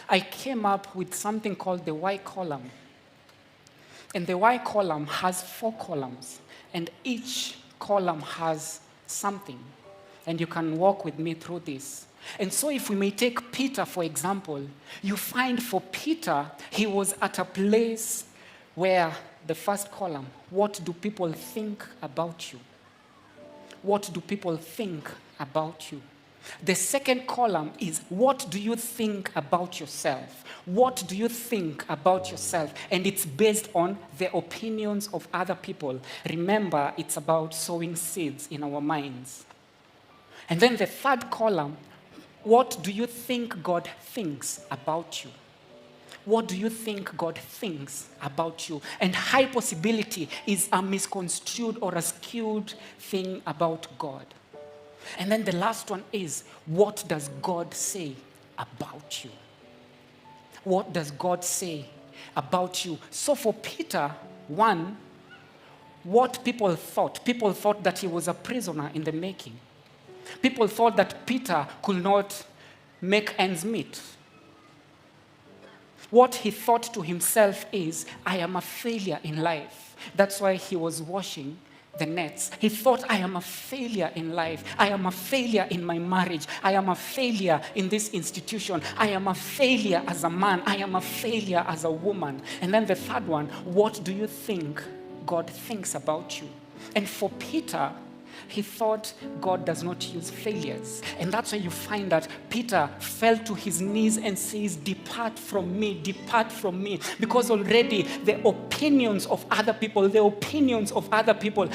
I came up with something called the Y column. And the Y column has 4 columns, and each column has something. And you can walk with me through this. And so if we may take Peter, for example, you find for Peter, he was at a place where the first column, what do people think about you? What do people think about you? The second column is, what do you think about yourself? What do you think about yourself? And it's based on the opinions of other people. Remember, it's about sowing seeds in our minds. And then the third column, what do you think God thinks about you? What do you think God thinks about you? And high possibility is a misconstrued or a skewed thing about God. And then the last one is, what does God say about you? What does God say about you? So for Peter, one, what people thought that he was a prisoner in the making. People thought that Peter could not make ends meet. What he thought to himself is, I am a failure in life. That's why he was washing the nets. He thought, I am a failure in life. I am a failure in my marriage. I am a failure in this institution. I am a failure as a man. I am a failure as a woman. And then the third one, what do you think God thinks about you? And for Peter, he thought God does not use failures. And that's why you find that Peter fell to his knees and says, depart from me, because already the opinions of other people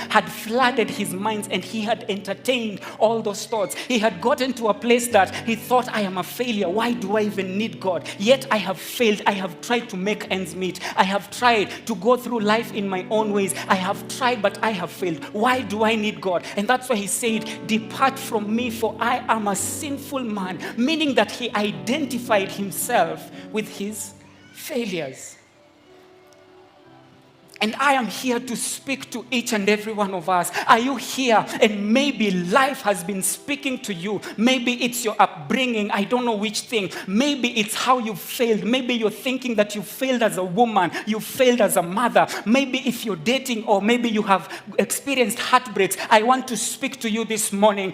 had flooded his mind, and he had entertained all those thoughts. He had gotten to a place that he thought, I am a failure. Why do I even need God? Yet I have failed. I have tried to make ends meet. I have tried to go through life in my own ways. I have tried, but I have failed. Why do I need God? And that's why he said, depart from me, for I am a sinful man, meaning that he identified himself with his failures. And I am here to speak to each and every one of us. Are you here? And maybe life has been speaking to you. Maybe it's your upbringing. I don't know which thing. Maybe it's how you failed. Maybe you're thinking that you failed as a woman. You failed as a mother. Maybe if you're dating, or maybe you have experienced heartbreaks. I want to speak to you this morning.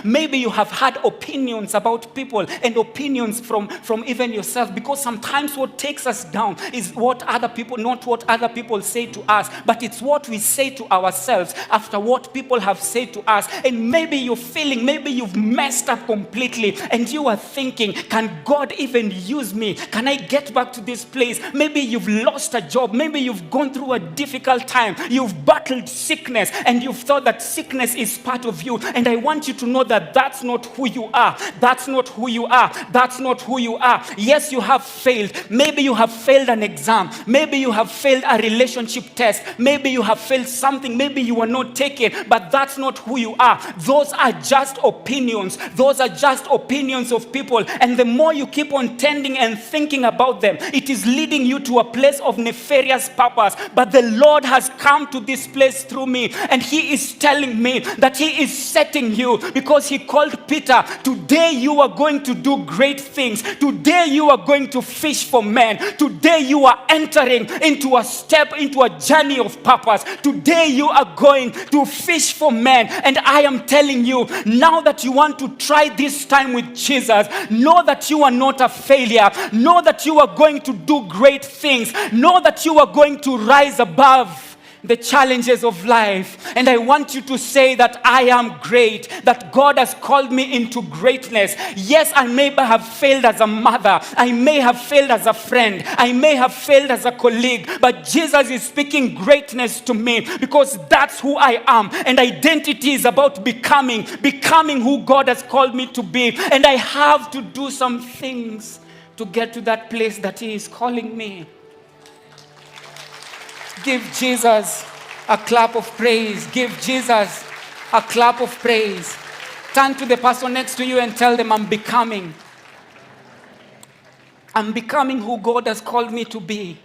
Maybe you have had opinions about people and opinions from even yourself. Because sometimes what takes us down is not what other people say to us, but it's what we say to ourselves after what people have said to us. And maybe you're feeling, maybe you've messed up completely, and you are thinking, can God even use me? Can I get back to this place? Maybe you've lost a job. Maybe you've gone through a difficult time. You've battled sickness, and you've thought that sickness is part of you. And I want you to know that that's not who you are. That's not who you are. That's not who you are. Yes, you have failed. Maybe you have failed an exam. Maybe you have failed a relationship test. Maybe you have failed something. Maybe you were not taken, but that's not who you are. Those are just opinions. Those are just opinions of people. And the more you keep on tending and thinking about them, it is leading you to a place of nefarious purpose. But the Lord has come to this place through me, and he is telling me that he is setting you, because he called Peter, today you are going to do great things. Today you are going to fish for men. Today you are entering into a journey of purpose. Today you are going to fish for men. And I am telling you, now that you want to try this time with Jesus, know that you are not a failure. Know that you are going to do great things. Know that you are going to rise above the challenges of life. And I want you to say that I am great, that God has called me into greatness. Yes, I may have failed as a mother. I may have failed as a friend. I may have failed as a colleague. But Jesus is speaking greatness to me, because that's who I am. And identity is about becoming who God has called me to be. And I have to do some things to get to that place that he is calling me. Give Jesus a clap of praise. Give Jesus a clap of praise. Turn to the person next to you and tell them, I'm becoming who God has called me to be.